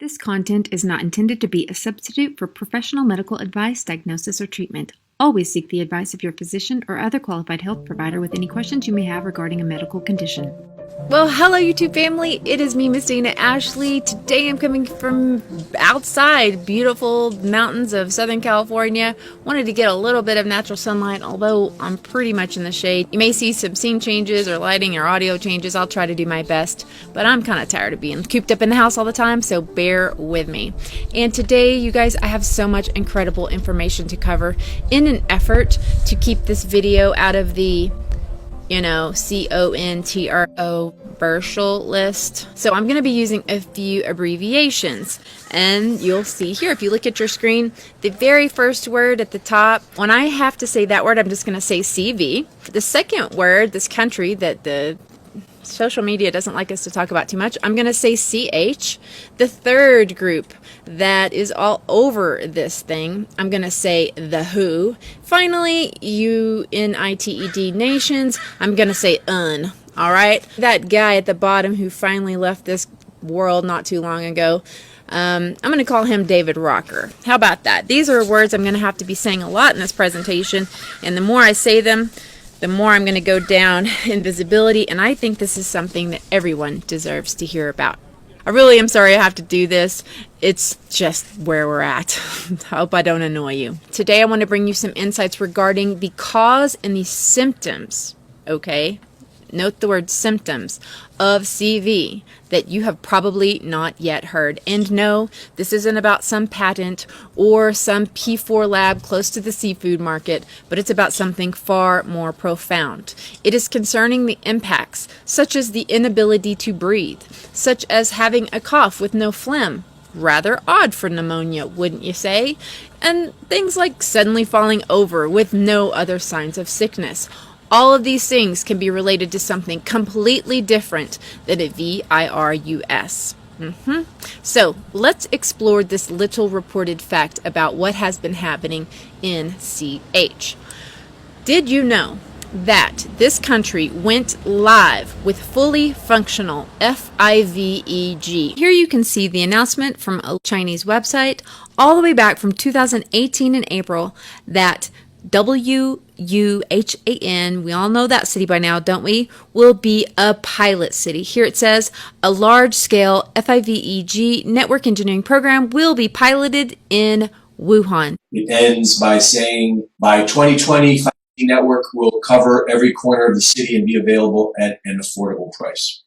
This content is not intended to be a substitute for professional medical advice, diagnosis, or treatment. Always seek the advice of your physician or other qualified health provider with any questions you may have regarding a medical condition. Well, hello YouTube family, it is me, Miss Dana Ashley. Today I'm coming from outside beautiful mountains of Southern California. Wanted to get a little bit of natural sunlight, although I'm pretty much in the shade. You may see some scene changes or lighting or audio changes. I'll try to do my best, but I'm kind of tired of being cooped up in the house all the time, so bear with me. And today, you guys, I have so much incredible information to cover in an effort to keep this video out of the controversial list. So I'm going to be using a few abbreviations, and you'll see here, if you look at your screen, the very first word at the top, when I have to say that word, I'm just going to say CV. The second word, this country that the social media doesn't like us to talk about too much, I'm going to say CH. The third group that is all over this thing, I'm going to say the WHO. Finally, UNITED nations, I'm going to say UN. All right? That guy at the bottom who finally left this world not too long ago, I'm going to call him David Rocker. How about that? These are words I'm going to have to be saying a lot in this presentation, and the more I say them, the more I'm going to go down in visibility, and I think this is something that everyone deserves to hear about. I really am sorry I have to do this. It's just where we're at. I hope I don't annoy you. Today I want to bring you some insights regarding the cause and the symptoms, okay? Note the word symptoms of CV that you have probably not yet heard. And no, this isn't about some patent or some P4 lab close to the seafood market, but it's about something far more profound. It is concerning the impacts, such as the inability to breathe, such as having a cough with no phlegm. Rather odd for pneumonia, wouldn't you say? And things like suddenly falling over with no other signs of sickness. All of these things can be related to something completely different than a virus. So let's explore this little reported fact about what has been happening in CH. Did you know that this country went live with fully functional FIVEG? Here you can see the announcement from a Chinese website all the way back from 2018 in April that Wuhan, we all know that city by now, don't we, will be a pilot city. Here it says a large-scale FIVEG network engineering program will be piloted in Wuhan. It ends by saying by 2020, 5G network will cover every corner of the city and be available at an affordable price.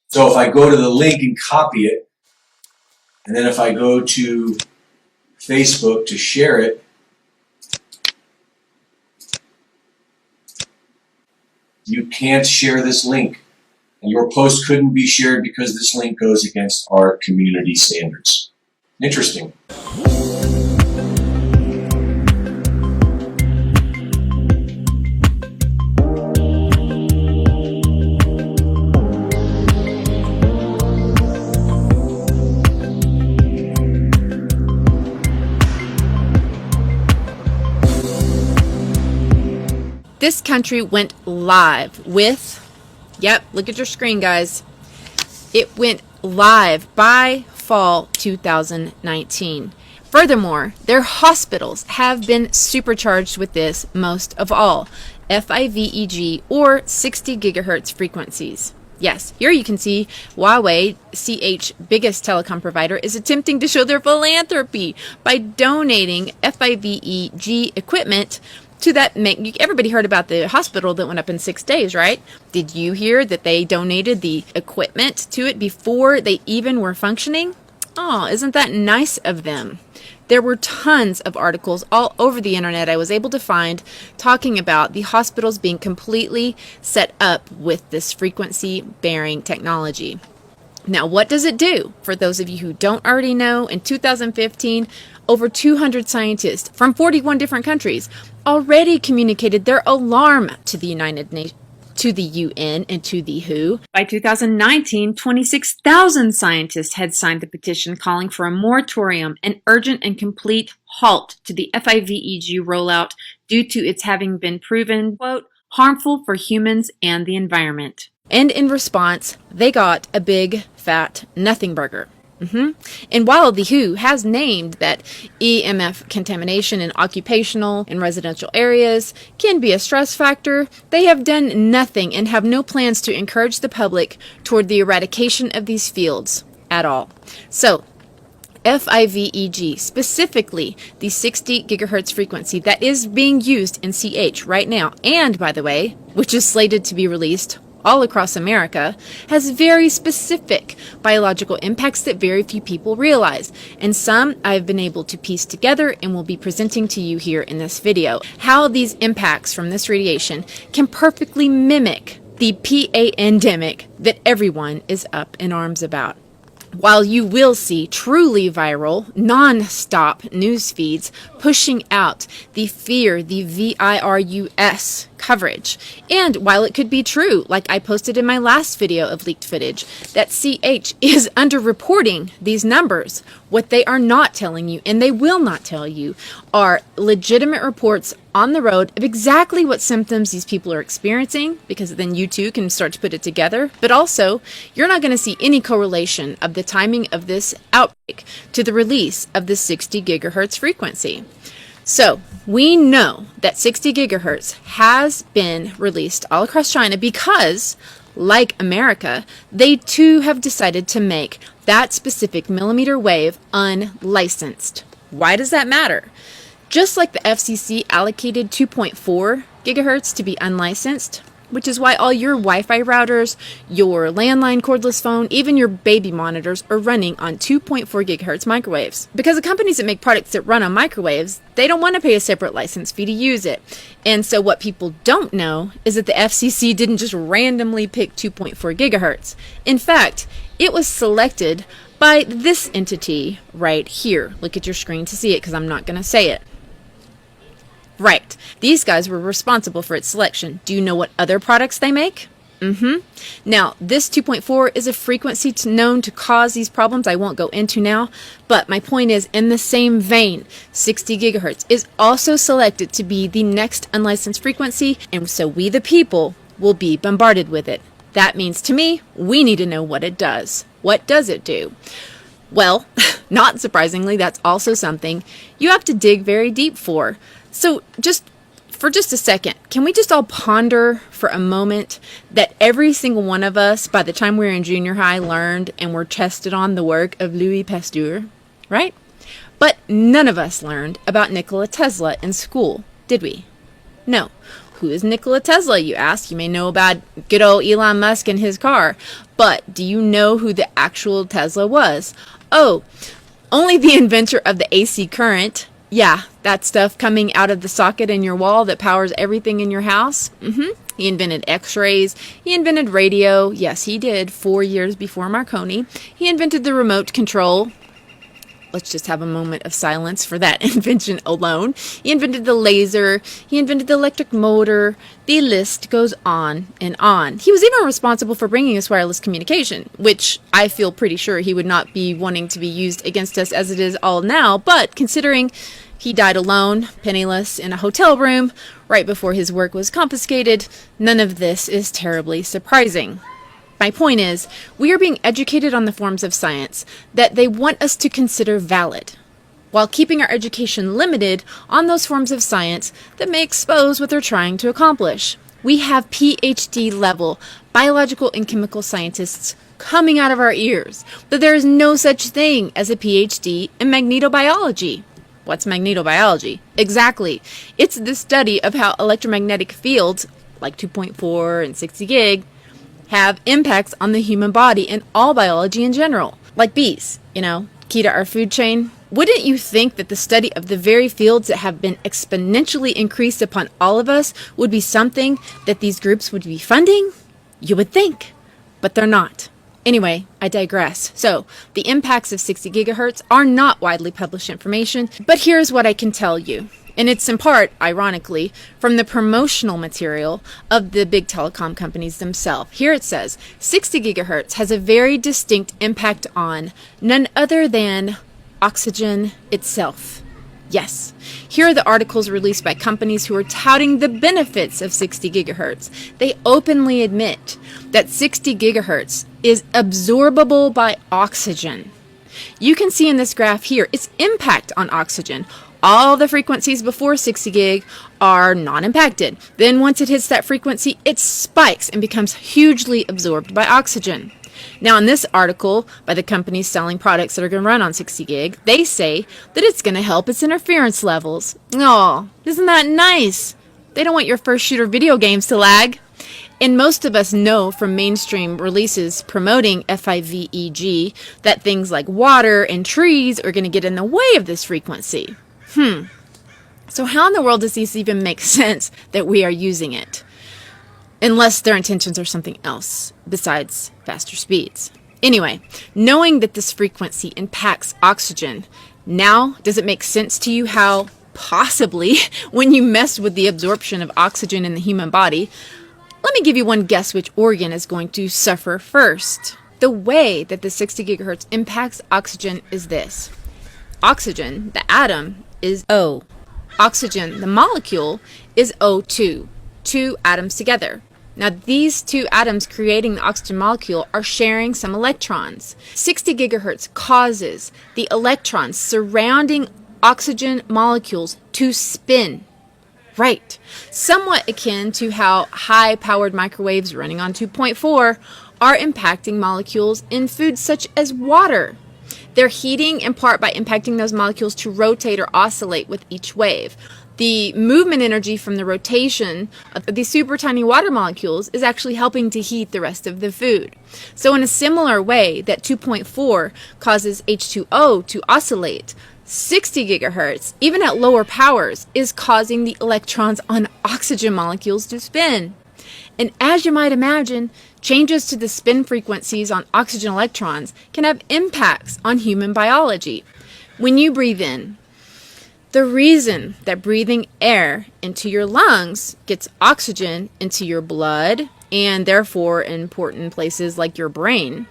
So if I go to the link and copy it, and then if I go to Facebook to share it, you can't share this link. And your post couldn't be shared because this link goes against our community standards. Interesting. This country went live with, look at your screen, guys. It went live by fall 2019. Furthermore, their hospitals have been supercharged with this most of all, FIVEG or 60 gigahertz frequencies. Yes, here you can see Huawei, CH biggest telecom provider, is attempting to show their philanthropy by donating FIVEG equipment to that. Everybody heard about the hospital that went up in 6 days, right? Did you hear that they donated the equipment to it before they even were functioning? Oh, isn't that nice of them? There were tons of articles all over the internet I was able to find talking about the hospitals being completely set up with this frequency-bearing technology. Now, what does it do? For those of you who don't already know, in 2015, over 200 scientists from 41 different countries already communicated their alarm to the United Nations, to the UN, and to the WHO. By 2019, 26,000 scientists had signed the petition calling for a moratorium, an urgent and complete halt to the FIVEG rollout due to its having been proven, quote, harmful for humans and the environment. And in response, they got a big, fat nothing burger. And while the WHO has named that EMF contamination in occupational and residential areas can be a stress factor, they have done nothing and have no plans to encourage the public toward the eradication of these fields at all. So, FIVEG, specifically the 60 gigahertz frequency that is being used in CH right now, and by the way, which is slated to be released all across America, has very specific biological impacts that very few people realize, and some I've been able to piece together and will be presenting to you here in this video. How these impacts from this radiation can perfectly mimic the pandemic that everyone is up in arms about. While you will see truly viral, non-stop news feeds pushing out the fear, the virus coverage. And while it could be true, like I posted in my last video of leaked footage, that CH is underreporting these numbers, what they are not telling you, and they will not tell you, are legitimate reports on the road of exactly what symptoms these people are experiencing, because then you too can start to put it together. But also, you're not going to see any correlation of the timing of this outbreak to the release of the 60 gigahertz frequency. So, we know that 60 gigahertz has been released all across China because, like America, they too have decided to make that specific millimeter wave unlicensed. Why does that matter? Just like the FCC allocated 2.4 gigahertz to be unlicensed, which is why all your Wi-Fi routers, your landline cordless phone, even your baby monitors are running on 2.4 gigahertz microwaves. Because the companies that make products that run on microwaves, they don't want to pay a separate license fee to use it. And so what people don't know is that the FCC didn't just randomly pick 2.4 gigahertz. In fact, it was selected by this entity right here. Look at your screen to see it because I'm not going to say it. Right. These guys were responsible for its selection. Do you know what other products they make? Now, this 2.4 is a frequency known to cause these problems I won't go into now, but my point is, in the same vein, 60 gigahertz is also selected to be the next unlicensed frequency, and so we the people will be bombarded with it. That means to me, we need to know what it does. What does it do? Well, not surprisingly, that's also something you have to dig very deep for. So for just a second, can we just all ponder for a moment that every single one of us, by the time we were in junior high, learned and were tested on the work of Louis Pasteur, right? But none of us learned about Nikola Tesla in school, did we? No. Who is Nikola Tesla, you ask? You may know about good old Elon Musk and his car, but do you know who the actual Tesla was? Oh, only the inventor of the AC current. Yeah, that stuff coming out of the socket in your wall that powers everything in your house. He invented x-rays. He invented radio. Yes, he did, 4 years before Marconi. He invented the remote control. Let's just have a moment of silence for that invention alone. He invented the laser. He invented the electric motor. The list goes on and on. He was even responsible for bringing us wireless communication, which I feel pretty sure he would not be wanting to be used against us as it is all now. But considering he died alone, penniless, in a hotel room right before his work was confiscated, none of this is terribly surprising. My point is, we are being educated on the forms of science that they want us to consider valid, while keeping our education limited on those forms of science that may expose what they're trying to accomplish. We have PhD level biological and chemical scientists coming out of our ears that there is no such thing as a PhD in magnetobiology. What's magnetobiology? Exactly. It's the study of how electromagnetic fields, like 2.4 and 60 gig, have impacts on the human body and all biology in general. Like bees, key to our food chain. Wouldn't you think that the study of the very fields that have been exponentially increased upon all of us would be something that these groups would be funding? You would think, but they're not. Anyway, I digress. So, the impacts of 60 gigahertz are not widely published information, but here's what I can tell you. And it's in part, ironically, from the promotional material of the big telecom companies themselves. Here it says, 60 gigahertz has a very distinct impact on none other than oxygen itself. Yes, here are the articles released by companies who are touting the benefits of 60 gigahertz. They openly admit that 60 gigahertz is absorbable by oxygen. You can see in this graph here its impact on oxygen. All the frequencies before 60 gig are non-impacted. Then once it hits that frequency, it spikes and becomes hugely absorbed by oxygen. Now in this article by the companies selling products that are going to run on 60 gig, they say that it's going to help its interference levels. Oh, isn't that nice? They don't want your first shooter video games to lag. And most of us know from mainstream releases promoting FIVEG that things like water and trees are going to get in the way of this frequency. So how in the world does this even make sense that we are using it? Unless their intentions are something else besides faster speeds. Anyway, knowing that this frequency impacts oxygen, now does it make sense to you how possibly when you mess with the absorption of oxygen in the human body, let me give you one guess which organ is going to suffer first. The way that the 60 gigahertz impacts oxygen is this. Oxygen, the atom, is O. Oxygen, the molecule, is O2. Two atoms together. Now these two atoms creating the oxygen molecule are sharing some electrons. 60 gigahertz causes the electrons surrounding oxygen molecules to spin. Right. Somewhat akin to how high-powered microwaves running on 2.4 are impacting molecules in foods such as water. They're heating in part by impacting those molecules to rotate or oscillate with each wave. The movement energy from the rotation of these super tiny water molecules is actually helping to heat the rest of the food. So in a similar way that 2.4 causes H2O to oscillate, 60 gigahertz, even at lower powers, is causing the electrons on oxygen molecules to spin. And as you might imagine, changes to the spin frequencies on oxygen electrons can have impacts on human biology. When you breathe in, the reason that breathing air into your lungs gets oxygen into your blood and therefore in important places like your brain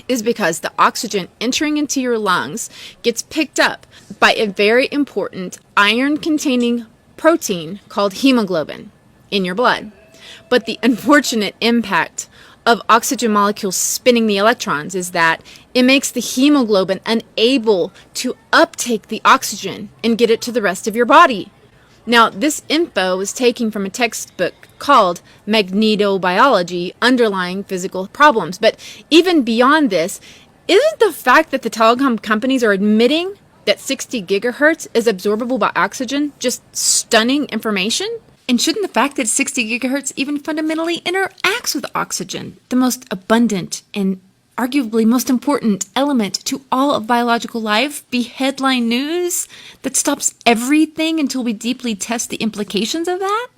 is because the oxygen entering into your lungs gets picked up by a very important iron-containing protein called hemoglobin in your blood. But the unfortunate impact of oxygen molecules spinning the electrons is that it makes the hemoglobin unable to uptake the oxygen and get it to the rest of your body. Now, this info is taken from a textbook called Magnetobiology, Underlying Physical Problems. But even beyond this, isn't the fact that the telecom companies are admitting that 60 gigahertz is absorbable by oxygen just stunning information? And shouldn't the fact that 60 gigahertz even fundamentally interacts with oxygen, the most abundant and arguably most important element to all of biological life, be headline news that stops everything until we deeply test the implications of that?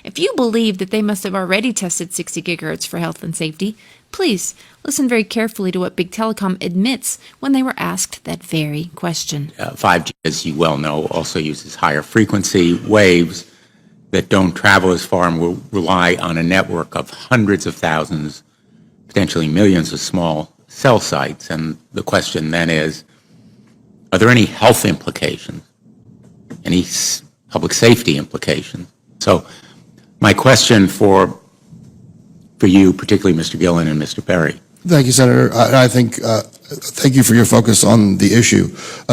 If you believe that they must have already tested 60 gigahertz for health and safety, please listen very carefully to what Big Telecom admits when they were asked that very question. 5G, as you well know, also uses higher frequency waves that don't travel as far and will rely on a network of hundreds of thousands, potentially millions of small cell sites. And the question then is, are there any health implications, any public safety implications? So my question for you, particularly Mr. Gillen and Mr. Perry. Thank you, Senator. I think, thank you for your focus on the issue.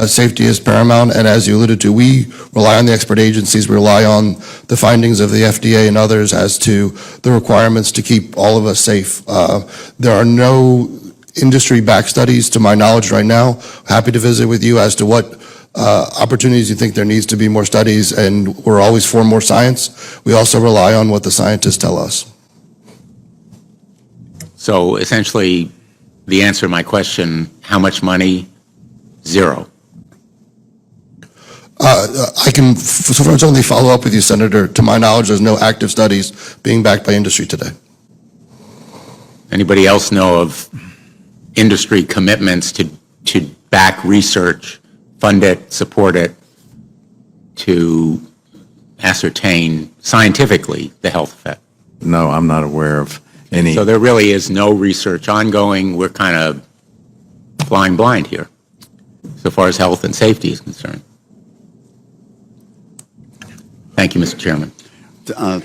Safety is paramount, and as you alluded to, we rely on the expert agencies, we rely on the findings of the FDA and others as to the requirements to keep all of us safe. There are no industry-backed studies, to my knowledge right now. Happy to visit with you as to what opportunities you think there needs to be more studies, and we're always for more science. We also rely on what the scientists tell us. So essentially, the answer to my question, how much money? Zero. I can certainly follow up with you, Senator. To my knowledge, there's no active studies being backed by industry today. Anybody else know of industry commitments to back research, fund it, support it, to ascertain scientifically the health effect? No, I'm not aware of any. So there really is no research ongoing. We're kind of flying blind here, so far as health and safety is concerned. Thank you, Mr. Chairman.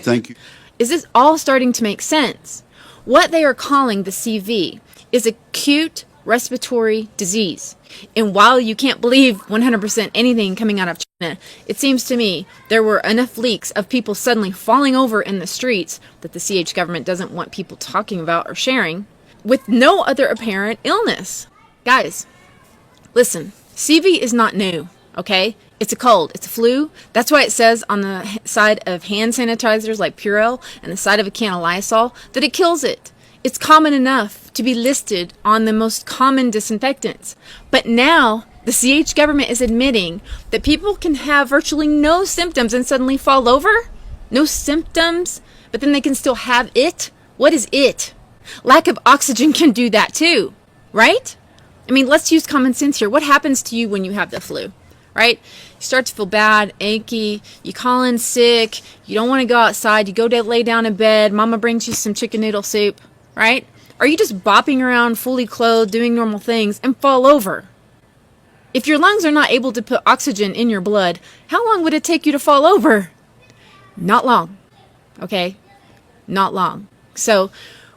Thank you. Is this all starting to make sense? What they are calling the CV is acute respiratory disease. And while you can't believe 100% anything coming out of China, it seems to me there were enough leaks of people suddenly falling over in the streets that the CH government doesn't want people talking about or sharing, with no other apparent illness. Guys, listen, CV is not new, okay? It's a cold, it's a flu. That's why it says on the side of hand sanitizers like Purell and the side of a can of Lysol that it kills it. It's common enough to be listed on the most common disinfectants. But now the CH government is admitting that people can have virtually no symptoms and suddenly fall over. No symptoms, but then they can still have it. What is it? Lack of oxygen can do that too, right? I mean, let's use common sense here. What happens to you when you have the flu, right? You start to feel bad, achy, you call in sick, you don't want to go outside, you go to lay down in bed, mama brings you some chicken noodle soup, right? Or you just bopping around fully clothed, doing normal things, and fall over? If your lungs are not able to put oxygen in your blood, how long would it take you to fall over? Not long, okay? Not long. So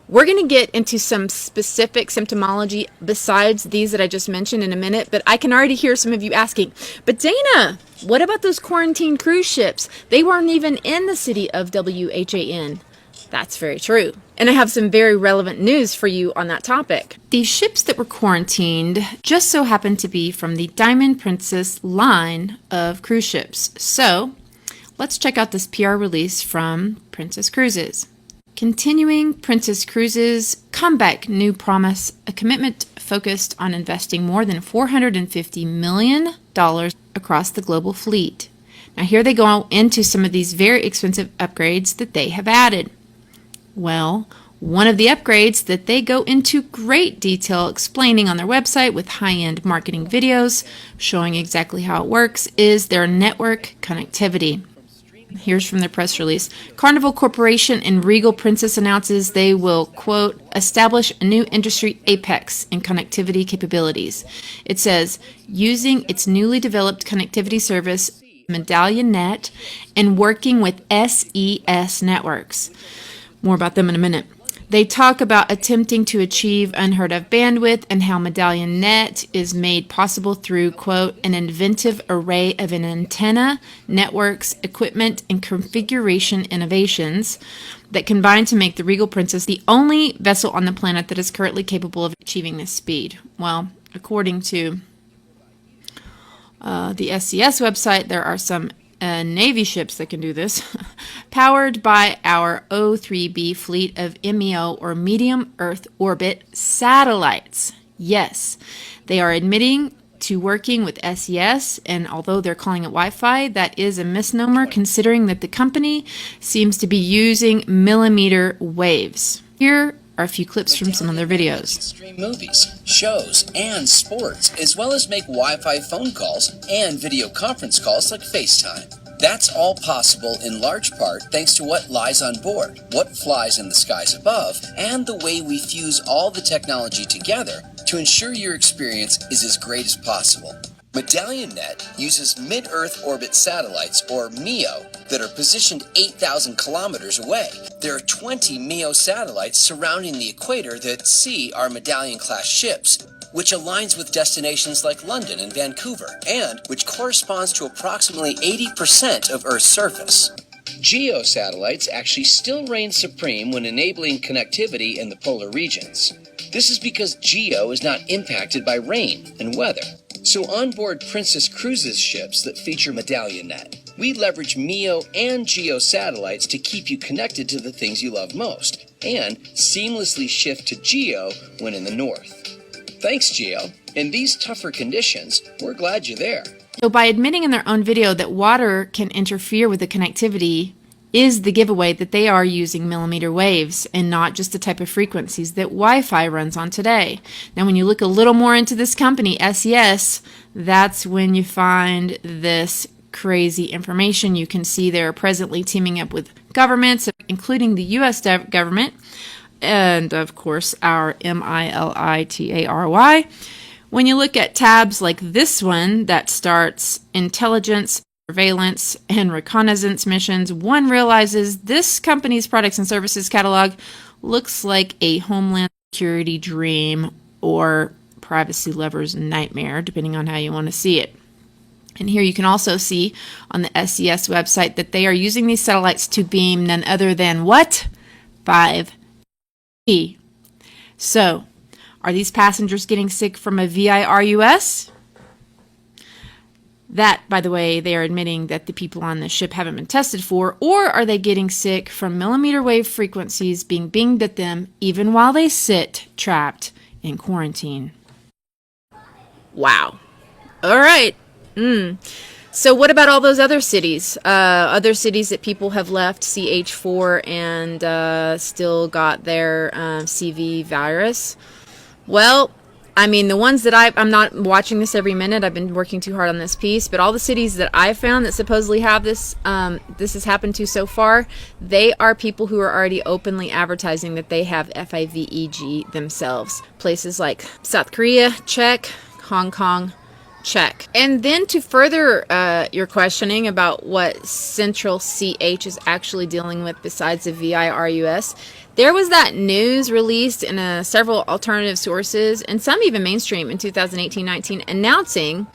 we're going to get into some specific symptomology besides these that I just mentioned in a minute, but I can already hear some of you asking, but Dana, what about those quarantine cruise ships? They weren't even in the city of WHAN. That's very true. And I have some very relevant news for you on that topic. These ships that were quarantined just so happened to be from the Diamond Princess line of cruise ships. So let's check out this PR release from Princess Cruises. Continuing Princess Cruises' comeback new promise, a commitment focused on investing more than $450 million across the global fleet. Now here they go into some of these very expensive upgrades that they have added. Well, one of the upgrades that they go into great detail explaining on their website with high-end marketing videos showing exactly how it works is their network connectivity. Here's from their press release. Carnival Corporation and Regal Princess announces they will, quote, establish a new industry apex in connectivity capabilities. It says, using its newly developed connectivity service, Medallion Net, and working with SES networks. More about them in a minute. They talk about attempting to achieve unheard of bandwidth and how Medallion Net is made possible through, quote, an inventive array of an antenna, networks, equipment, and configuration innovations that combine to make the Regal Princess the only vessel on the planet that is currently capable of achieving this speed. Well, according to the SCS website, there are some Navy ships that can do this, powered by our O3B fleet of MEO or medium Earth orbit satellites. Yes, they are admitting to working with SES, and although they're calling it Wi-Fi, that is a misnomer considering that the company seems to be using millimeter waves. Here are a few clips from some of their videos. Stream movies, shows, and sports, as well as make Wi-Fi phone calls and video conference calls like FaceTime. That's all possible in large part thanks to what lies on board, what flies in the skies above, and the way we fuse all the technology together to ensure your experience is as great as possible. Medallion Net uses mid-Earth orbit satellites, or MEO, that are positioned 8,000 kilometers away. There are 20 MEO satellites surrounding the equator that see our Medallion-class ships, which aligns with destinations like London and Vancouver, and which corresponds to approximately 80% of Earth's surface. GEO satellites actually still reign supreme when enabling connectivity in the polar regions. This is because GEO is not impacted by rain and weather. So onboard Princess Cruises ships that feature Medallion Net, we leverage MEO and GEO satellites to keep you connected to the things you love most, and seamlessly shift to GEO when in the north. Thanks, GEO. In these tougher conditions, we're glad you're there. So by admitting in their own video that water can interfere with the connectivity is the giveaway that they are using millimeter waves and not just the type of frequencies that Wi-Fi runs on today. Now, when you look a little more into this company, SES, that's when you find this crazy information. You can see they're presently teaming up with governments, including the U.S. government, and of course our MILITARY. When you look at tabs like this one that starts intelligence, surveillance, and reconnaissance missions, one realizes this company's products and services catalog looks like a Homeland Security dream, or privacy lover's nightmare, depending on how you want to see it. And here you can also see on the SES website that they are using these satellites to beam none other than what? 5G. So, are these passengers getting sick from a VIRUS? That, by the way, they are admitting that the people on the ship haven't been tested for, or are they getting sick from millimeter wave frequencies being beamed at them even while they sit trapped in quarantine? Wow. All right. So what about all those other cities? Other cities that people have left CH4 and still got their CV virus? Well, I mean, the ones that I'm not watching this every minute. I've been working too hard on this piece. But all the cities that I found that supposedly have this, this has happened to so far, they are people who are already openly advertising that they have FIVEG themselves. Places like South Korea, check. Hong Kong, check. And then to further your questioning about what Central CH is actually dealing with besides the VIRUS, there was that news released in several alternative sources, and some even mainstream in 2018-19, announcing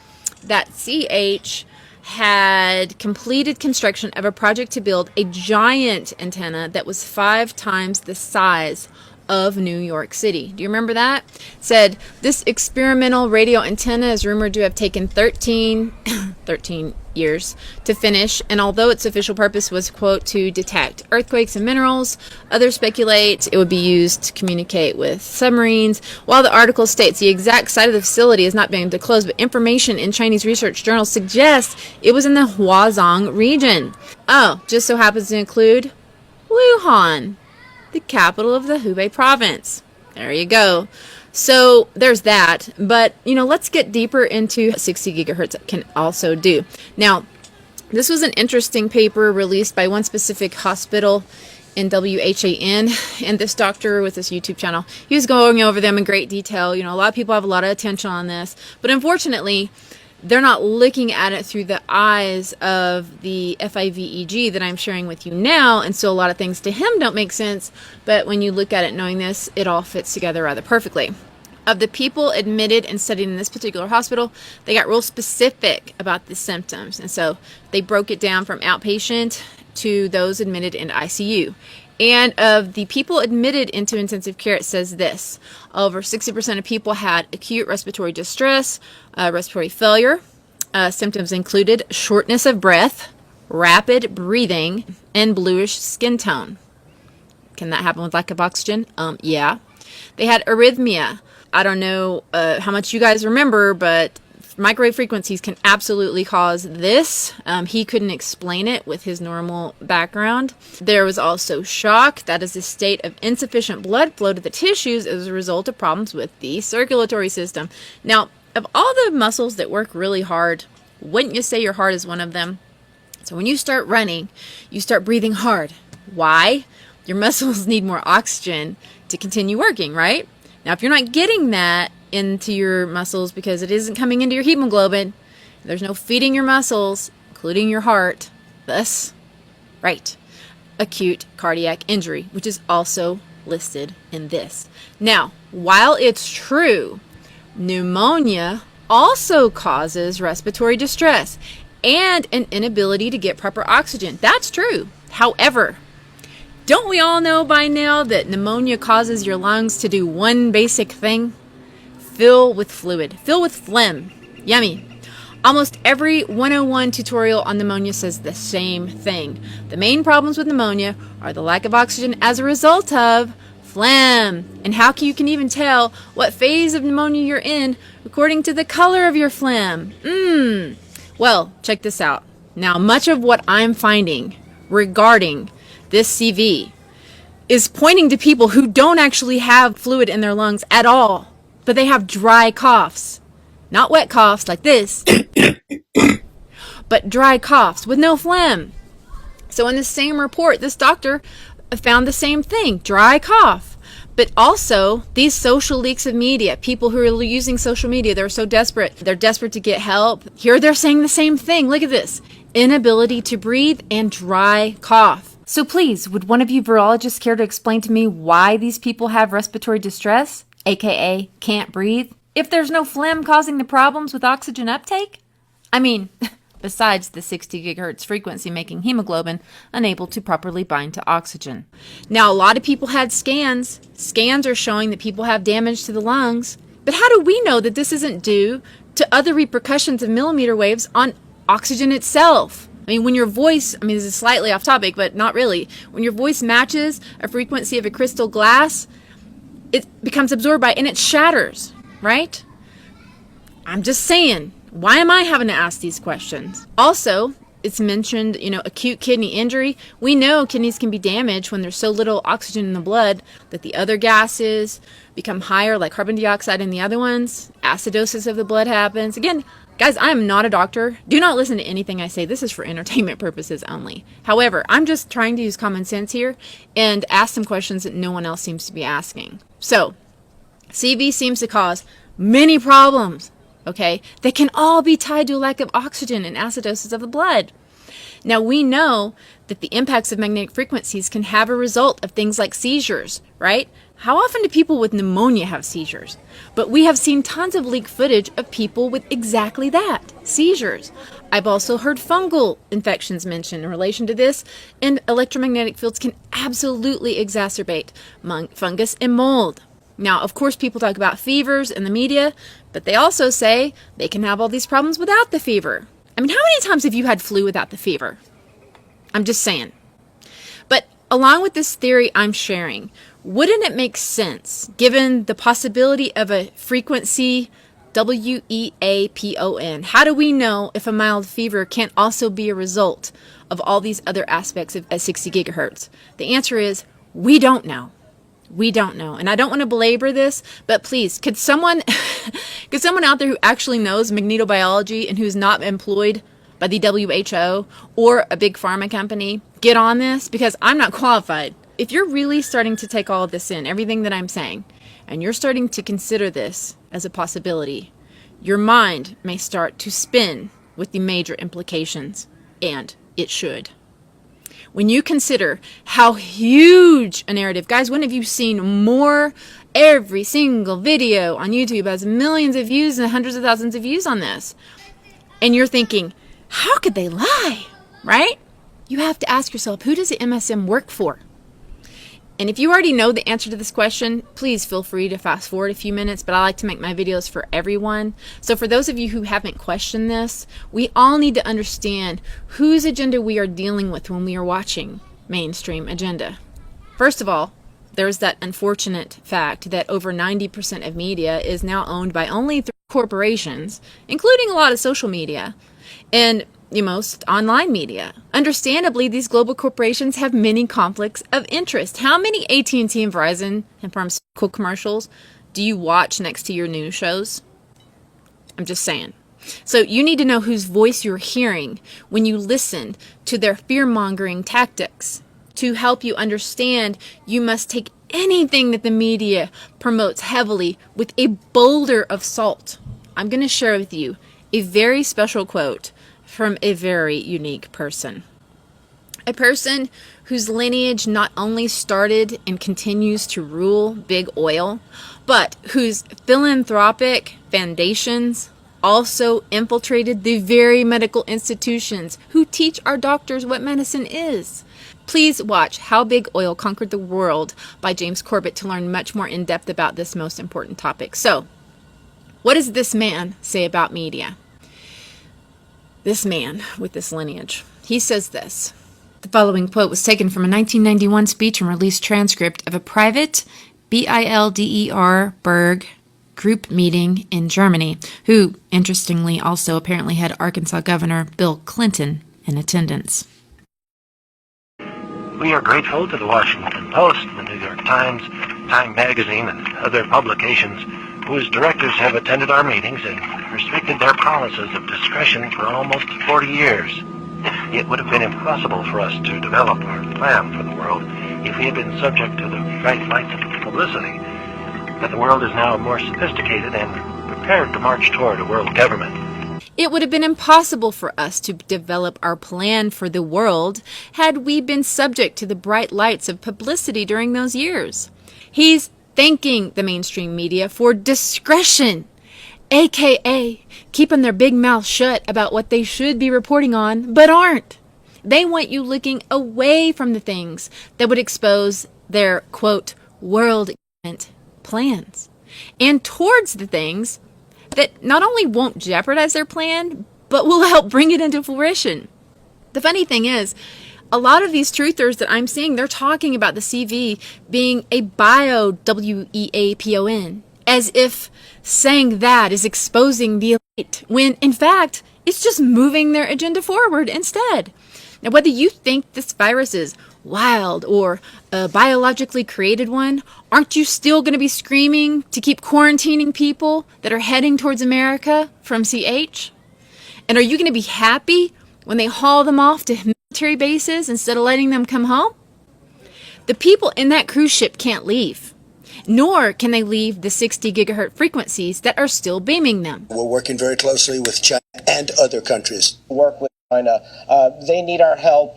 that CH had completed construction of a project to build a giant antenna that was 5 times the size of New York City. Do you remember that? It said this experimental radio antenna is rumored to have taken 13 years to finish, and although its official purpose was, quote, to detect earthquakes and minerals, others speculate it would be used to communicate with submarines. While the article states the exact site of the facility is not being disclosed, but information in Chinese research journals suggests it was in the Huazhong region. Oh, just so happens to include Wuhan, the capital of the Hubei province. There you go. So there's that. But, let's get deeper into 60 gigahertz can also do. Now, this was an interesting paper released by one specific hospital in WHAN, and this doctor with this YouTube channel, he was going over them in great detail. A lot of people have a lot of attention on this, but unfortunately, they're not looking at it through the eyes of the FIVEG that I'm sharing with you now, and so a lot of things to him don't make sense, but when you look at it knowing this, it all fits together rather perfectly. Of the people admitted and studied in this particular hospital, they got real specific about the symptoms, and so they broke it down from outpatient to those admitted in ICU. And of the people admitted into intensive care, it says this: over 60% of people had acute respiratory distress, respiratory failure. Symptoms included shortness of breath, rapid breathing, and bluish skin tone. Can that happen with lack of oxygen? Yeah. They had arrhythmia. I don't know how much you guys remember, but microwave frequencies can absolutely cause this. He couldn't explain it with his normal background. There was also shock. That is a state of insufficient blood flow to the tissues as a result of problems with the circulatory system. Now, of all the muscles that work really hard, wouldn't you say your heart is one of them? So when you start running, you start breathing hard. Why? Your muscles need more oxygen to continue working, right? Now, if you're not getting that into your muscles because it isn't coming into your hemoglobin, there's no feeding your muscles, including your heart, thus, right, acute cardiac injury, which is also listed in this. Now, while it's true, pneumonia also causes respiratory distress and an inability to get proper oxygen. That's true. However, don't we all know by now that pneumonia causes your lungs to do one basic thing? Fill with fluid. Fill with phlegm. Yummy. Almost every 101 tutorial on pneumonia says the same thing. The main problems with pneumonia are the lack of oxygen as a result of phlegm. And how you can even tell what phase of pneumonia you're in according to the color of your phlegm. Well, check this out. Now, much of what I'm finding regarding this CV is pointing to people who don't actually have fluid in their lungs at all, but they have dry coughs. Not wet coughs like this, but dry coughs with no phlegm. So in the same report, this doctor found the same thing, dry cough. But also, these social leaks of media, people who are using social media, they're so desperate. They're desperate to get help. Here they're saying the same thing. Look at this. Inability to breathe and dry cough. So please, would one of you virologists care to explain to me why these people have respiratory distress, aka can't breathe? if there's no phlegm causing the problems with oxygen uptake? I mean, besides the 60 gigahertz frequency making hemoglobin unable to properly bind to oxygen. Now, a lot of people had scans. Scans are showing that people have damage to the lungs. But how do we know that this isn't due to other repercussions of millimeter waves on oxygen itself? I mean, when your voice, I mean, this is slightly off topic, but not really. When your voice matches a frequency of a crystal glass, it becomes absorbed by it and it shatters, right? I'm just saying, why am I having to ask these questions? Also, it's mentioned, acute kidney injury. We know kidneys can be damaged when there's so little oxygen in the blood that the other gases become higher, like carbon dioxide and the other ones. Acidosis of the blood happens. Again, guys, I am not a doctor. Do not listen to anything I say. This is for entertainment purposes only. However, I'm just trying to use common sense here and ask some questions that no one else seems to be asking. So, CV seems to cause many problems, okay? They can all be tied to a lack of oxygen and acidosis of the blood. Now, we know that the impacts of magnetic frequencies can have a result of things like seizures, right? How often do people with pneumonia have seizures? But we have seen tons of leaked footage of people with exactly that, seizures. I've also heard fungal infections mentioned in relation to this, and electromagnetic fields can absolutely exacerbate fungus and mold. Now, of course, people talk about fevers in the media, but they also say they can have all these problems without the fever. I mean, how many times have you had flu without the fever? I'm just saying. But along with this theory I'm sharing, wouldn't it make sense, given the possibility of a frequency WEAPON? How do we know if a mild fever can't also be a result of all these other aspects of 60 gigahertz? The answer is, we don't know. We don't know. And I don't want to belabor this, but please, could someone out there who actually knows magnetobiology and who's not employed by the WHO or a big pharma company get on this? Because I'm not qualified. If you're really starting to take all of this in, everything that I'm saying, and you're starting to consider this as a possibility, your mind may start to spin with the major implications, and it should. When you consider how huge a narrative, guys, when have you seen more? Every single video on YouTube has millions of views and hundreds of thousands of views on this. And you're thinking, how could they lie, right? You have to ask yourself, who does the MSM work for? And if you already know the answer to this question, please feel free to fast forward a few minutes, but I like to make my videos for everyone. So for those of you who haven't questioned this, we all need to understand whose agenda we are dealing with when we are watching mainstream agenda. First of all, there's that unfortunate fact that over 90% of media is now owned by only 3 corporations, including a lot of social media, and most online media. Understandably, these global corporations have many conflicts of interest. How many AT&T and Verizon and pharmaceutical commercials do you watch next to your news shows? I'm just saying. So you need to know whose voice you're hearing when you listen to their fear-mongering tactics. To help you understand, you must take anything that the media promotes heavily with a boulder of salt. I'm going to share with you a very special quote from a very unique person. A person whose lineage not only started and continues to rule big oil, but whose philanthropic foundations also infiltrated the very medical institutions who teach our doctors what medicine is. Please watch How Big Oil Conquered the World by James Corbett to learn much more in depth about this most important topic. So, what does this man say about media? This man with this lineage. He says this. The following quote was taken from a 1991 speech and released transcript of a private Bilderberg group meeting in Germany, who, interestingly, also apparently had Arkansas Governor Bill Clinton in attendance. We are grateful to the Washington Post, the New York Times, Time Magazine, and other publications whose directors have attended our meetings and restricted their promises of discretion for almost 40 years. It would have been impossible for us to develop our plan for the world if we had been subject to the bright lights of publicity. But the world is now more sophisticated and prepared to march toward a world government. It would have been impossible for us to develop our plan for the world had we been subject to the bright lights of publicity during those years. He's thanking the mainstream media for discretion AKA keeping their big mouth shut about what they should be reporting on, but aren't. They want you looking away from the things that would expose their, quote, world plans, and towards the things that not only won't jeopardize their plan, but will help bring it into fruition. The funny thing is, a lot of these truthers that I'm seeing, they're talking about the CV being a bio, WEAPON, as if saying that is exposing the elite, when in fact, it's just moving their agenda forward instead. Now, whether you think this virus is wild or a biologically created one, aren't you still going to be screaming to keep quarantining people that are heading towards America from CH? And are you going to be happy when they haul them off to military bases instead of letting them come home? The people in that cruise ship can't leave, nor can they leave the 60 gigahertz frequencies that are still beaming them. We're working very closely with China and other countries. Work with China. They need our help,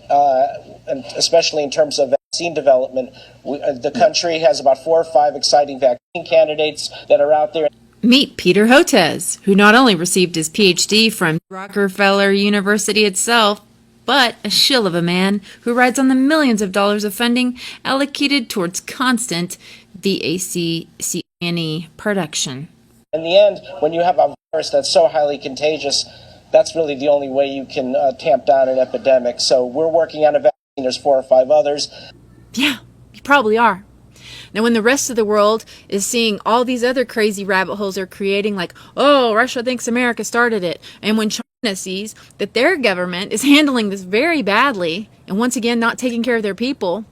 and especially in terms of vaccine development. The country has about 4 or 5 exciting vaccine candidates that are out there. Meet Peter Hotez, who not only received his PhD from Rockefeller University itself, but a shill of a man who rides on the millions of dollars of funding allocated towards constant VACCNE production. In the end, when you have a virus that's so highly contagious, that's really the only way you can tamp down an epidemic. So we're working on a vaccine. There's 4 or 5 others. Yeah, you probably are. Now, when the rest of the world is seeing all these other crazy rabbit holes they're creating, like, oh, Russia thinks America started it, and when China sees that their government is handling this very badly, and once again not taking care of their people,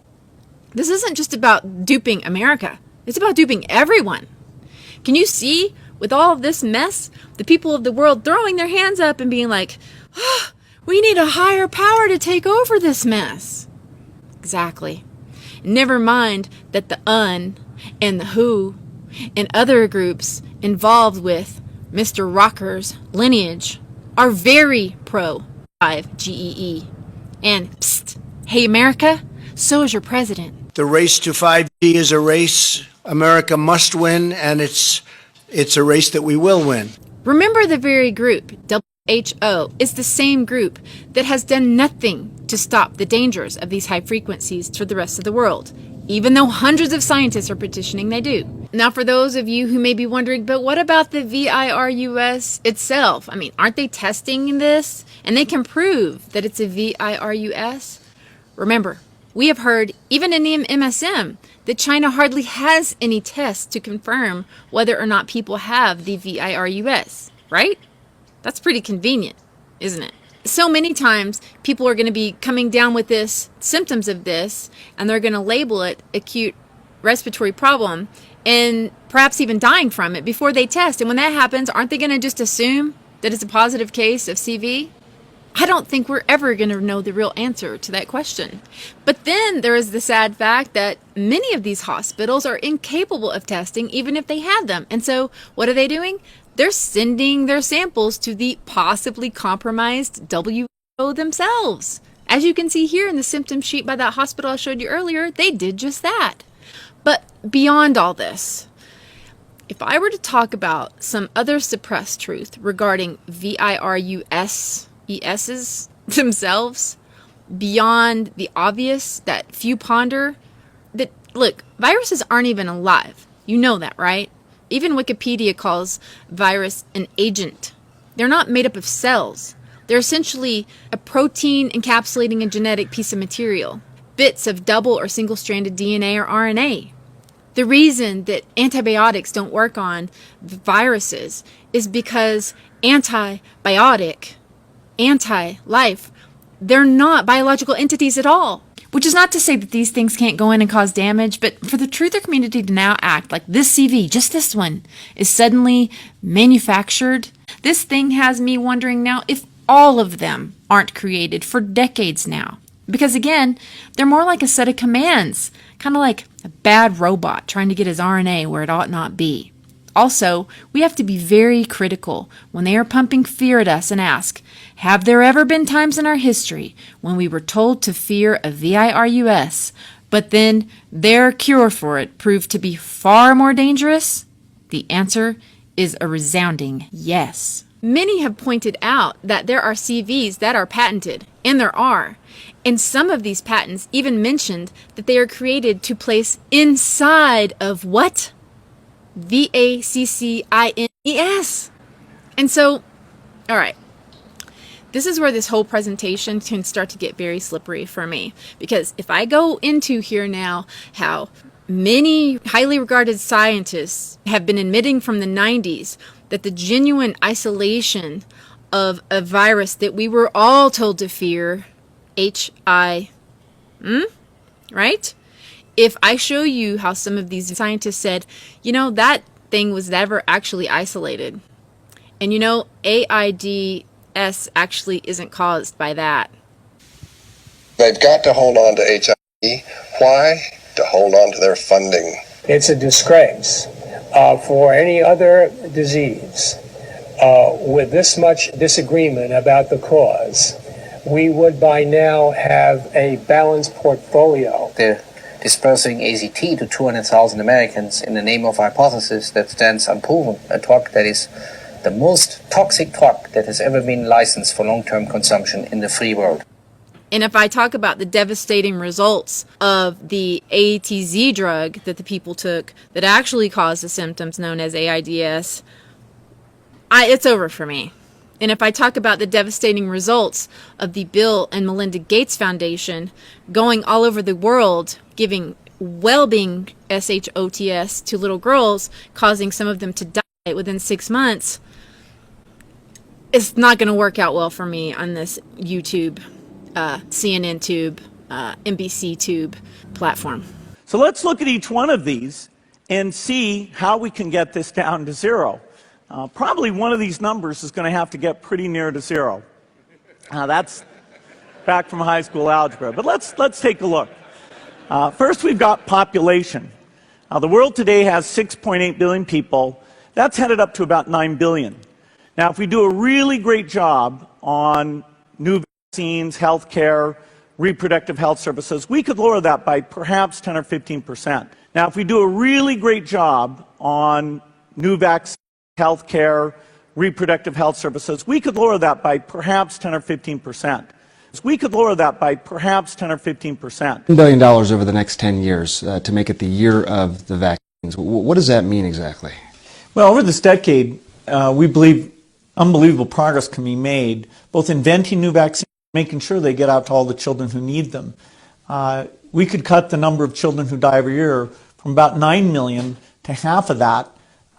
this isn't just about duping America. It's about duping everyone. Can you see, with all of this mess, the people of the world throwing their hands up and being like, oh, we need a higher power to take over this mess? Exactly. Never mind that the UN and the WHO and other groups involved with Mr. Rocker's lineage are very pro 5GEE. And psst, hey America, so is your president. The race to 5G is a race America must win, and it's a race that we will win. Remember, the very group, WHO, is the same group that has done nothing to stop the dangers of these high frequencies for the rest of the world, even though hundreds of scientists are petitioning they do. Now, for those of you who may be wondering, but what about the VIRUS itself? I mean, aren't they testing this? And they can prove that it's a VIRUS? Remember, we have heard, even in the MSM, that China hardly has any tests to confirm whether or not people have the VIRUS, right? That's pretty convenient, isn't it? So many times people are going to be coming down with this, symptoms of this, and they're going to label it acute respiratory problem and perhaps even dying from it before they test. And when that happens, aren't they going to just assume that it's a positive case of CV? I don't think we're ever going to know the real answer to that question. But then there is the sad fact that many of these hospitals are incapable of testing even if they had them. And so what are they doing? They're sending their samples to the possibly compromised WHO themselves. As you can see here in the symptom sheet by that hospital I showed you earlier, they did just that. But beyond all this, if I were to talk about some other suppressed truth regarding VIRUS ESs themselves, beyond the obvious that few ponder, that, look, viruses aren't even alive. You know that, right? Even Wikipedia calls virus an agent. They're not made up of cells. They're essentially a protein encapsulating a genetic piece of material, bits of double or single-stranded DNA or RNA. The reason that antibiotics don't work on viruses is because anti-life, they're not biological entities at all. Which is not to say that these things can't go in and cause damage, but for the truther community to now act like this CV, just this one, is suddenly manufactured, this thing has me wondering now if all of them aren't created for decades now. Because again, they're more like a set of commands, kind of like a bad robot trying to get his RNA where it ought not be. Also, we have to be very critical when they are pumping fear at us and ask, have there ever been times in our history when we were told to fear a VIRUS, but then their cure for it proved to be far more dangerous? The answer is a resounding yes. Many have pointed out that there are CVs that are patented, and there are. And some of these patents even mentioned that they are created to place inside of what? VACCINES. And so, all right, this is where this whole presentation can start to get very slippery for me. Because if I go into here now how many highly regarded scientists have been admitting from the 90s that the genuine isolation of a virus that we were all told to fear, right? If I show you how some of these scientists said, you know, that thing was never actually isolated. And you know, AIDS actually isn't caused by that. They've got to hold on to HIV. Why? To hold on to their funding. It's a disgrace for any other disease. With this much disagreement about the cause, we would by now have a balanced portfolio. They're dispersing AZT to 200,000 Americans in the name of a hypothesis that stands unproven, a drug that is the most toxic drug that has ever been licensed for long-term consumption in the free world. And if I talk about the devastating results of the ATZ drug that the people took that actually caused the symptoms known as AIDS, it's over for me. And if I talk about the devastating results of the Bill and Melinda Gates Foundation going all over the world, giving well-being SHOTS to little girls, causing some of them to die within 6 months, it's not going to work out well for me on this YouTube, CNN tube, NBC tube platform. So let's look at each one of these and see how we can get this down to zero. Probably one of these numbers is going to have to get pretty near to zero. That's back from high school algebra. But let's take a look. First, we've got population. The world today has 6.8 billion people. That's headed up to about 9 billion. Now, if we do a really great job on new vaccines, healthcare, reproductive health services, we could lower that by perhaps 10 or 15%. Now, if we do a really great job on new vaccines, healthcare, reproductive health services, we could lower that by perhaps 10 or 15%. We could lower that by perhaps 10 or 15%. $1 billion over the next 10 years to make it the year of the vaccines. What does that mean exactly? Well, over this decade, we believe unbelievable progress can be made, both inventing new vaccines, making sure they get out to all the children who need them. We could cut the number of children who die every year from about 9 million to half of that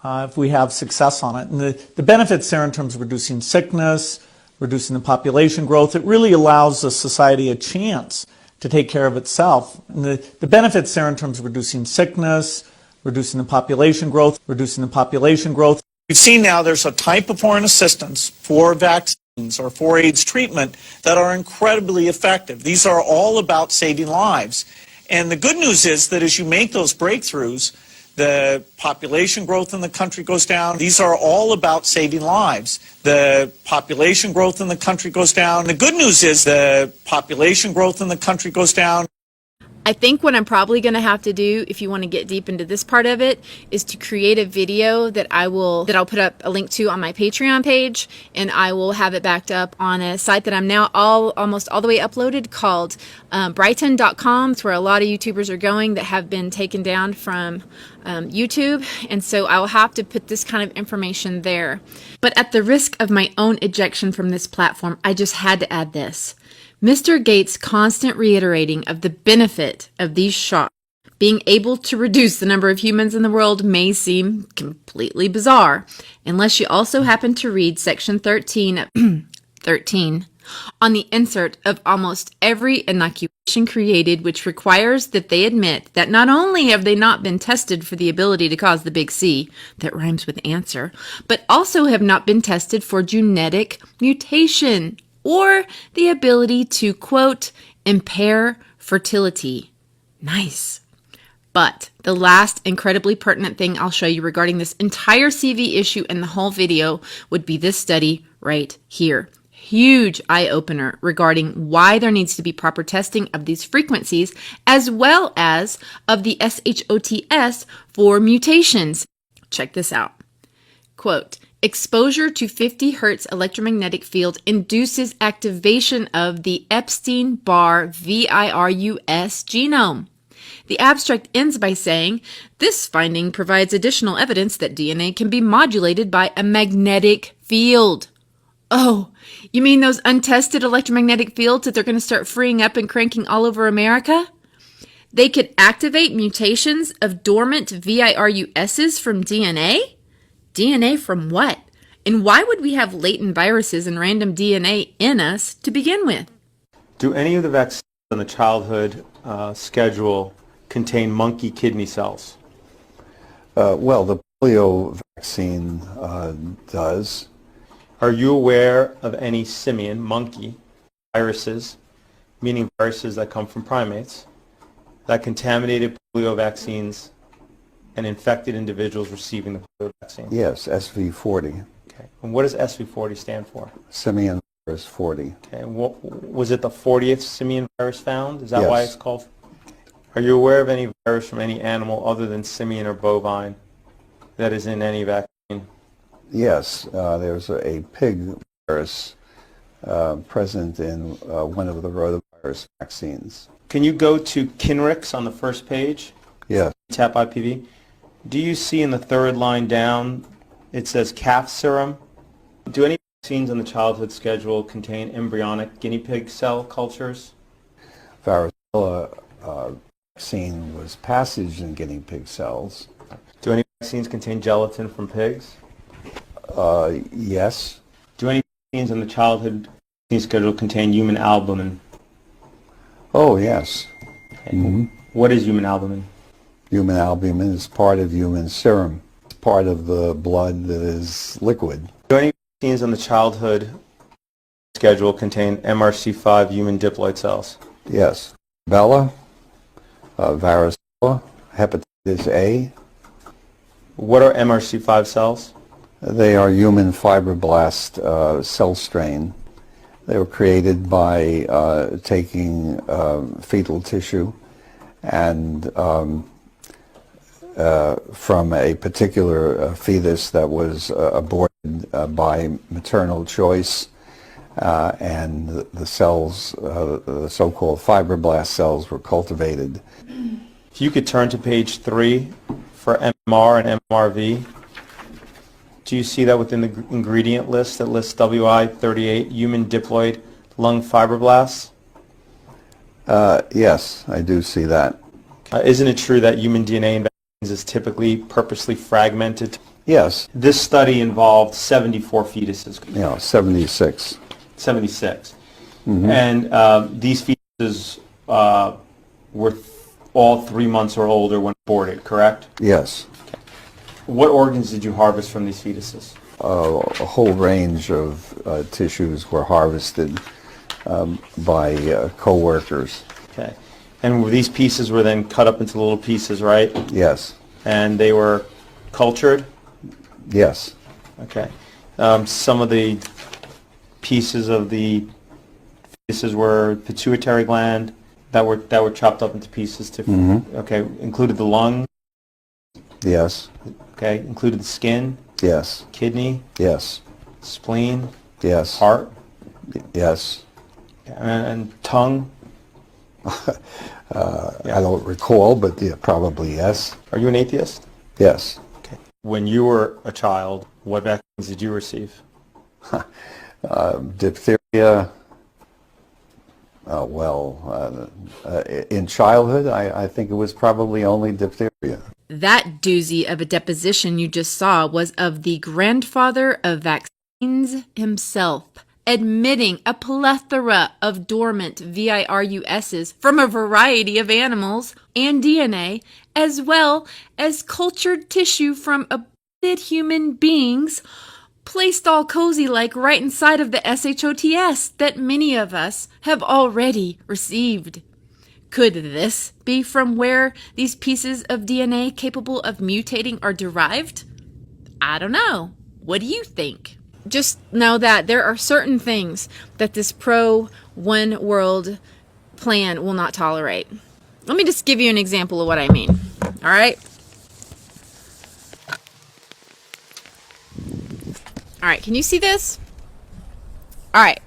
if we have success on it. And the benefits there in terms of reducing sickness, reducing the population growth, it really allows the society a chance to take care of itself. And the benefits there in terms of reducing sickness, reducing the population growth, We've seen now there's a type of foreign assistance for vaccines or for AIDS treatment that are incredibly effective. These are all about saving lives. And the good news is that as you make those breakthroughs, the population growth in the country goes down. These are all about saving lives. The population growth in the country goes down. The good news is the population growth in the country goes down. I think what I'm probably going to have to do, if you want to get deep into this part of it, is to create a video that I'll put up a link to on my Patreon page, and I will have it backed up on a site that I'm now almost all the way uploaded called Brighton.com. It's where a lot of YouTubers are going that have been taken down from YouTube, and so I'll have to put this kind of information there. But at the risk of my own ejection from this platform, I just had to add this. Mr. Gates' constant reiterating of the benefit of these shots being able to reduce the number of humans in the world may seem completely bizarre, unless you also happen to read section 13 on the insert of almost every inoculation created, which requires that they admit that not only have they not been tested for the ability to cause the big C, that rhymes with answer, but also have not been tested for genetic mutation, or the ability to, quote, impair fertility. Nice. But the last incredibly pertinent thing I'll show you regarding this entire CV issue and the whole video would be this study right here. Huge eye-opener regarding why there needs to be proper testing of these frequencies as well as of the SHOTS for mutations. Check this out. Quote, exposure to 50 hertz electromagnetic field induces activation of the Epstein-Barr virus genome. The abstract ends by saying, this finding provides additional evidence that DNA can be modulated by a magnetic field. Oh, you mean those untested electromagnetic fields that they're going to start freeing up and cranking all over America? They could activate mutations of dormant VIRUSs from DNA? DNA from what? And why would we have latent viruses and random DNA in us to begin with? Do any of the vaccines on the childhood schedule contain monkey kidney cells? Well, the polio vaccine does. Are you aware of any simian, monkey, viruses, meaning viruses that come from primates, that contaminated polio vaccines and infected individuals receiving the polio vaccine? Yes, SV40. Okay. And what does SV40 stand for? Simian virus 40. Okay. And was it the 40th simian virus found? Is that Yes. why it's called? Are you aware of any virus from any animal other than simian or bovine that is in any vaccine? Yes, there's a pig virus present in one of the rotavirus vaccines. Can you go to Kinrix on the first page? Yes. Tap IPV. Do you see in the third line down, it says calf serum? Do any vaccines on the childhood schedule contain embryonic guinea pig cell cultures? Varicella vaccine was passaged in guinea pig cells. Do any vaccines contain gelatin from pigs? Yes. Do any vaccines on the childhood vaccine schedule contain human albumin? Oh, yes. Okay. Mm-hmm. What is human albumin? Human albumin is part of human serum. It's part of the blood that is liquid. Do any vaccines on the childhood schedule contain MRC5 human diploid cells? Yes. Rubella, varicella, hepatitis A. What are MRC5 cells? They are human fibroblast cell strain. They were created by taking fetal tissue and from a particular fetus that was aborted by maternal choice, and the cells, the so-called fibroblast cells, were cultivated. If you could turn to page 3 for MMR and MMRV. Do you see that within the ingredient list that lists WI38, human diploid lung fibroblasts? Yes, I do see that. Isn't it true that human DNA in vaccines is typically purposely fragmented? Yes. This study involved 74 fetuses. Yeah, 76. 76. Mm-hmm. And these fetuses were all 3 months or older when aborted, correct? Yes. What organs did you harvest from these fetuses? A whole range of tissues were harvested by co-workers. Okay. And these pieces were then cut up into little pieces, right? Yes. And they were cultured? Yes. Okay. Some of the pieces of the fetuses were pituitary gland that were chopped up into pieces to, okay, included the lung? Yes. Okay, included the skin? Yes. Kidney? Yes. Spleen? Yes. Heart? Yes. And tongue? I don't recall, but yeah, probably yes. Are you an atheist? Yes. Okay. When you were a child, what vaccines did you receive? Diphtheria. In childhood, I think it was probably only diphtheria. That doozy of a deposition you just saw was of the grandfather of vaccines himself, admitting a plethora of dormant VIRUSs from a variety of animals and DNA, as well as cultured tissue from aborted human beings, placed all cozy-like right inside of the SHOTS that many of us have already received. Could this be from where these pieces of DNA capable of mutating are derived? I don't know. What do you think? Just know that there are certain things that this pro-one world plan will not tolerate. Let me just give you an example of what I mean. All right? All right, can you see this? All right.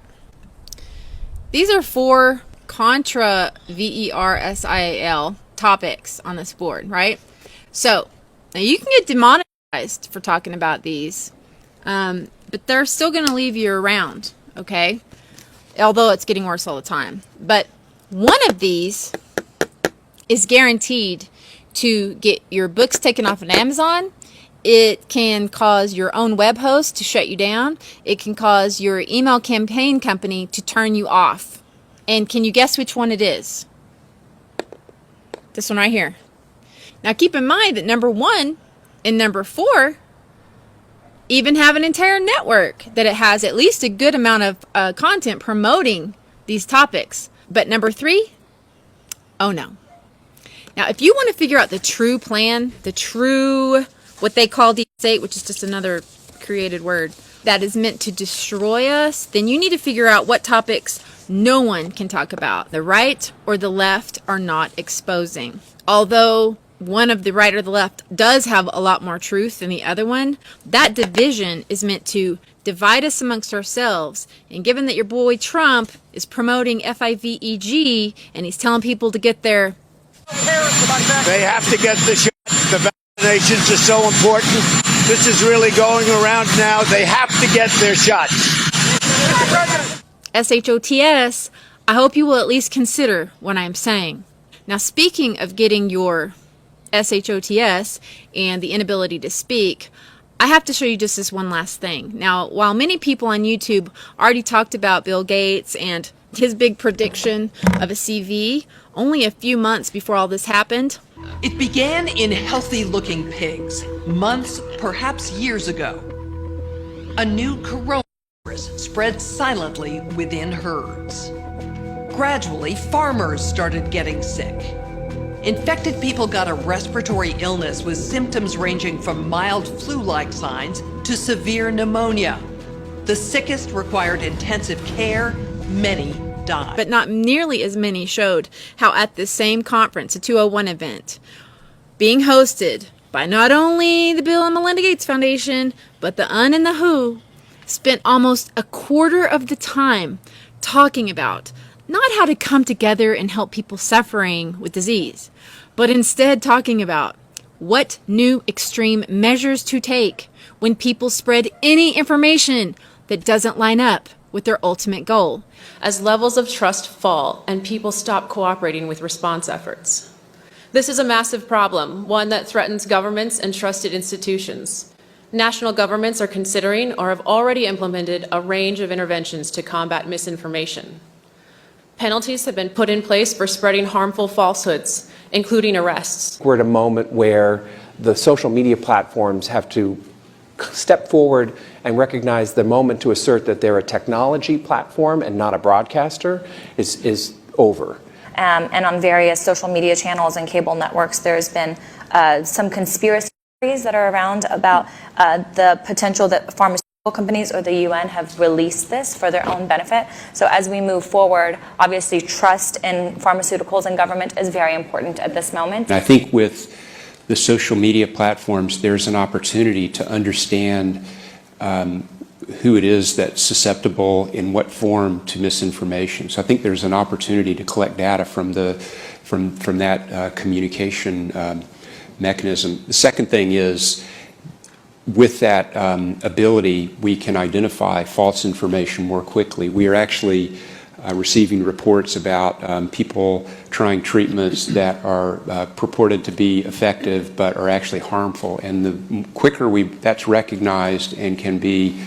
These are 4 controversial topics on this board, right? So, now you can get demonetized for talking about these, but they're still going to leave you around, okay? Although it's getting worse all the time. But one of these is guaranteed to get your books taken off of Amazon. It can cause your own web host to shut you down. It can cause your email campaign company to turn you off. And can you guess which one it is? This one right here. Now keep in mind that number 1 and number 4 even have an entire network that it has at least a good amount of content promoting these topics. But number 3, oh no. Now if you want to figure out the true plan, the true, what they call deep state, which is just another created word, that is meant to destroy us, then you need to figure out what topics no one can talk about. The right or the left are not exposing. Although one of the right or the left does have a lot more truth than the other one, that division is meant to divide us amongst ourselves. And given that your boy Trump is promoting FIVEG and he's telling people to get their... They have to get the shot. The vaccinations are so important. This is really going around now. They have to get their shots. SHOTS, I hope you will at least consider what I'm saying. Now, speaking of getting your SHOTS and the inability to speak, I have to show you just this one last thing. Now, while many people on YouTube already talked about Bill Gates and his big prediction of a CV, only a few months before all this happened, it began in healthy-looking pigs, months, perhaps years ago. A new coronavirus spread silently within herds. Gradually, farmers started getting sick. Infected people got a respiratory illness with symptoms ranging from mild flu-like signs to severe pneumonia. The sickest required intensive care, many died. But not nearly as many showed how at this same conference, a 201 event, being hosted by not only the Bill and Melinda Gates Foundation, but the UN and the WHO, spent almost a quarter of the time talking about not how to come together and help people suffering with disease, but instead talking about what new extreme measures to take when people spread any information that doesn't line up with their ultimate goal. As levels of trust fall and people stop cooperating with response efforts. This is a massive problem, one that threatens governments and trusted institutions. National governments are considering or have already implemented a range of interventions to combat misinformation. Penalties have been put in place for spreading harmful falsehoods, including arrests. We're at a moment where the social media platforms have to step forward and recognize the moment to assert that they're a technology platform and not a broadcaster is over. And on various social media channels and cable networks, there's been some conspiracy theories that are around about the potential that pharmaceutical companies or the UN have released this for their own benefit. So as we move forward, obviously trust in pharmaceuticals and government is very important at this moment. I think with the social media platforms, there's an opportunity to understand who it is that's susceptible in what form to misinformation. So I think there's an opportunity to collect data from that communication mechanism. The second thing is, with that ability, we can identify false information more quickly. We are actually receiving reports about people trying treatments that are purported to be effective but are actually harmful. And the quicker that's recognized and can be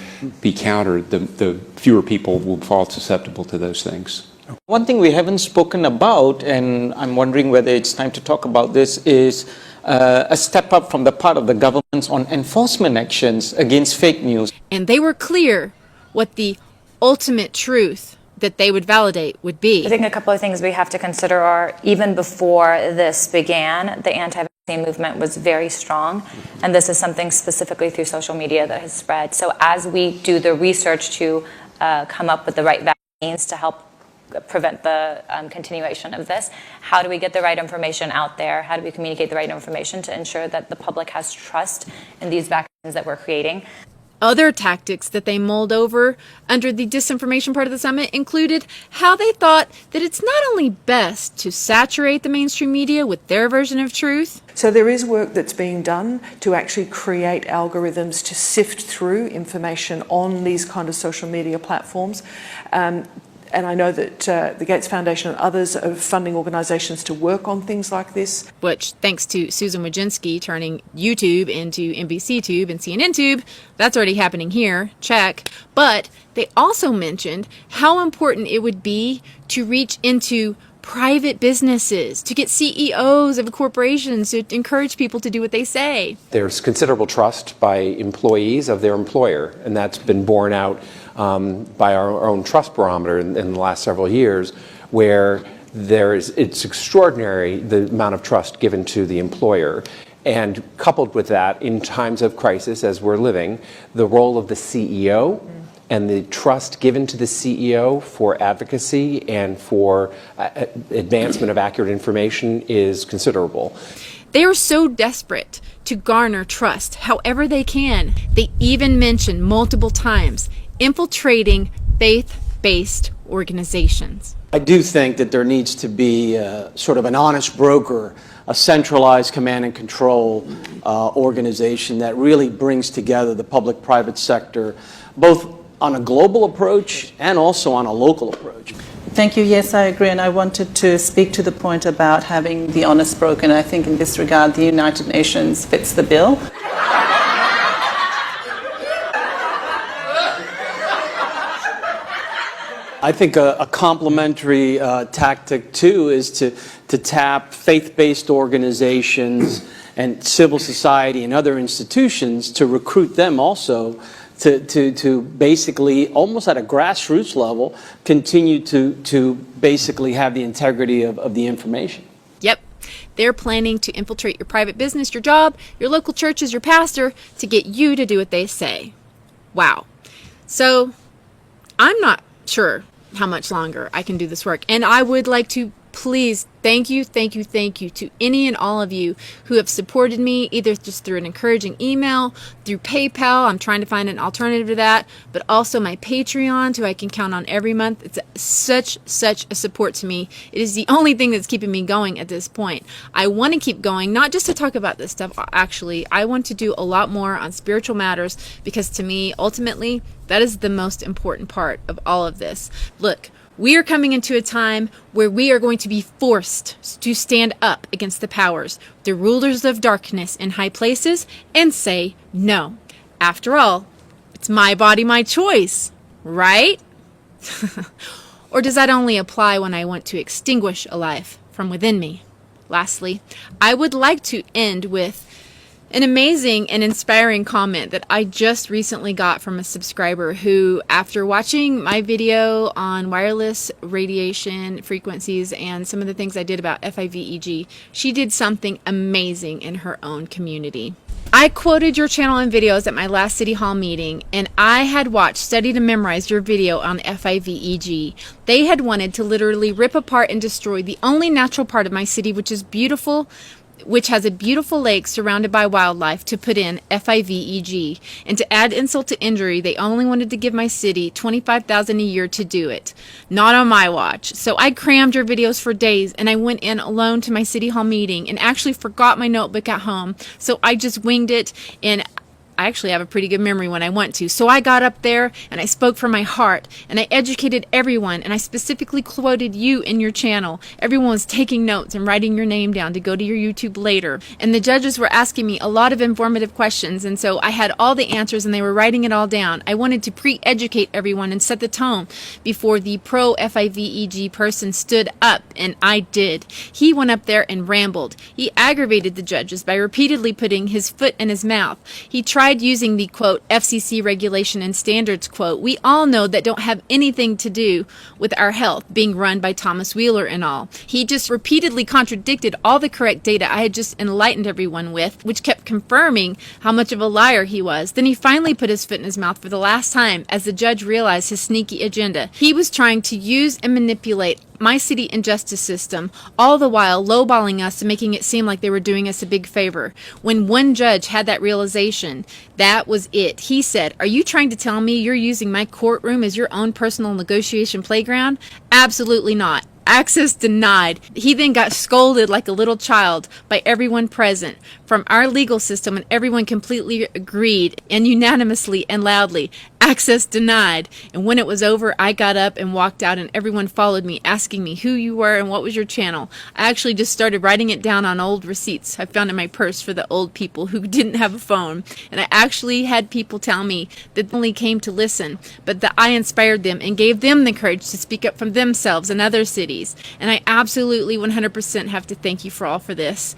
countered, the fewer people will fall susceptible to those things. One thing we haven't spoken about, and I'm wondering whether it's time to talk about this, is a step up from the part of the governments on enforcement actions against fake news. And they were clear what the ultimate truth that they would validate would be. I think a couple of things we have to consider are, even before this began, the anti-vaccine movement was very strong, and this is something specifically through social media that has spread. So as we do the research to come up with the right vaccines to help prevent the continuation of this, how do we get the right information out there? How do we communicate the right information to ensure that the public has trust in these vaccines that we're creating? Other tactics that they mulled over under the disinformation part of the summit included how they thought that it's not only best to saturate the mainstream media with their version of truth. So there is work that's being done to actually create algorithms to sift through information on these kind of social media platforms. And I know that the Gates Foundation and others are funding organizations to work on things like this. Which, thanks to Susan Wojcicki turning YouTube into NBC Tube and CNN Tube, that's already happening here, check. But they also mentioned how important it would be to reach into private businesses, to get CEOs of corporations to encourage people to do what they say. There's considerable trust by employees of their employer, and that's been borne out by our own trust barometer in the last several years, where it's extraordinary the amount of trust given to the employer. And coupled with that, in times of crisis, as we're living, the role of the CEO and the trust given to the CEO for advocacy and for advancement of accurate information is considerable. They are so desperate to garner trust however they can. They even mention multiple times infiltrating faith-based organizations. I do think that there needs to be sort of an honest broker, a centralized command and control organization that really brings together the public-private sector, both on a global approach and also on a local approach. Thank you. Yes, I agree. And I wanted to speak to the point about having the honest broker. And I think in this regard, the United Nations fits the bill. I think a complementary tactic, too, is to tap faith-based organizations and civil society and other institutions to recruit them also to basically, almost at a grassroots level, continue to basically have the integrity of the information. Yep. They're planning to infiltrate your private business, your job, your local churches, your pastor, to get you to do what they say. Wow. So, I'm not sure how much longer I can do this work. And I would like to please thank you to any and all of you who have supported me, either just through an encouraging email, through PayPal. I'm trying to find an alternative to that, but also my Patreon, who I can count on every month. It's such a support to me. It is the only thing that's keeping me going at this point. I want to keep going, not just to talk about this stuff, actually. I want to do a lot more on spiritual matters, because to me, ultimately, that is the most important part of all of this. Look, we are coming into a time where we are going to be forced to stand up against the powers, the rulers of darkness in high places, and say no. After all, it's my body, my choice, right? Or does that only apply when I want to extinguish a life from within me? Lastly, I would like to end with an amazing and inspiring comment that I just recently got from a subscriber who, after watching my video on wireless radiation frequencies and some of the things I did about FIVEG, she did something amazing in her own community. I quoted your channel and videos at my last City Hall meeting, and I had watched, studied, and memorized your video on FIVEG. They had wanted to literally rip apart and destroy the only natural part of my city, which is beautiful, which has a beautiful lake surrounded by wildlife, to put in FIVEG. And to add insult to injury, they only wanted to give my city $25,000 a year to do it. Not on my watch. So I crammed your videos for days, and I went in alone to my City Hall meeting and actually forgot my notebook at home. So I just winged it, and I actually have a pretty good memory when I want to. So I got up there and I spoke from my heart, and I educated everyone, and I specifically quoted you in your channel. Everyone was taking notes and writing your name down to go to your YouTube later. And the judges were asking me a lot of informative questions, and so I had all the answers and they were writing it all down. I wanted to pre-educate everyone and set the tone before the pro-FIVEG person stood up, and I did. He went up there and rambled. He aggravated the judges by repeatedly putting his foot in his mouth. He tried using the, quote, FCC regulation and standards, quote, we all know that don't have anything to do with our health, being run by Thomas Wheeler and all. He just repeatedly contradicted all the correct data I had just enlightened everyone with, which kept confirming how much of a liar he was. Then he finally put his foot in his mouth for the last time as the judge realized his sneaky agenda. He was trying to use and manipulate my city and justice system, all the while lowballing us and making it seem like they were doing us a big favor. When one judge had that realization, that was it. He said, "Are you trying to tell me you're using my courtroom as your own personal negotiation playground? Absolutely not. Access denied." He then got scolded like a little child by everyone present from our legal system, and everyone completely agreed and unanimously and loudly, "Access denied." And when it was over, I got up and walked out, and everyone followed me, asking me who you were and what was your channel. I actually just started writing it down on old receipts I found in my purse for the old people who didn't have a phone. And I actually had people tell me that they only came to listen, but that I inspired them and gave them the courage to speak up for themselves in other cities. And I absolutely 100% have to thank you for all for this.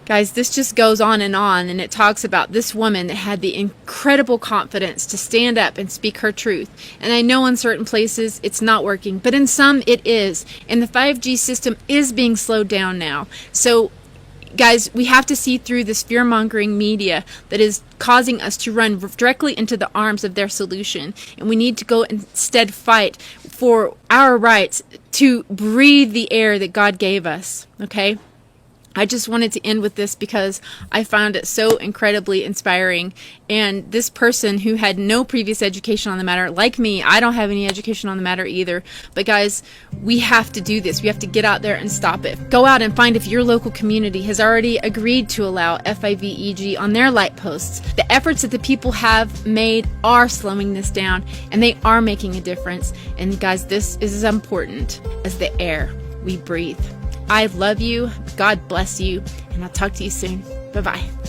Guys, this just goes on, and it talks about this woman that had the incredible confidence to stand up and speak her truth. And I know in certain places it's not working, but in some it is. And the 5G system is being slowed down now. So, guys, we have to see through this fear-mongering media that is causing us to run directly into the arms of their solution. And we need to go instead fight for our rights to breathe the air that God gave us, okay? I just wanted to end with this because I found it so incredibly inspiring. And this person who had no previous education on the matter, like me, I don't have any education on the matter either. But guys, we have to do this. We have to get out there and stop it. Go out and find if your local community has already agreed to allow FIVEG on their light posts. The efforts that the people have made are slowing this down, and they are making a difference. And guys, this is as important as the air we breathe. I love you. God bless you. And I'll talk to you soon. Bye-bye.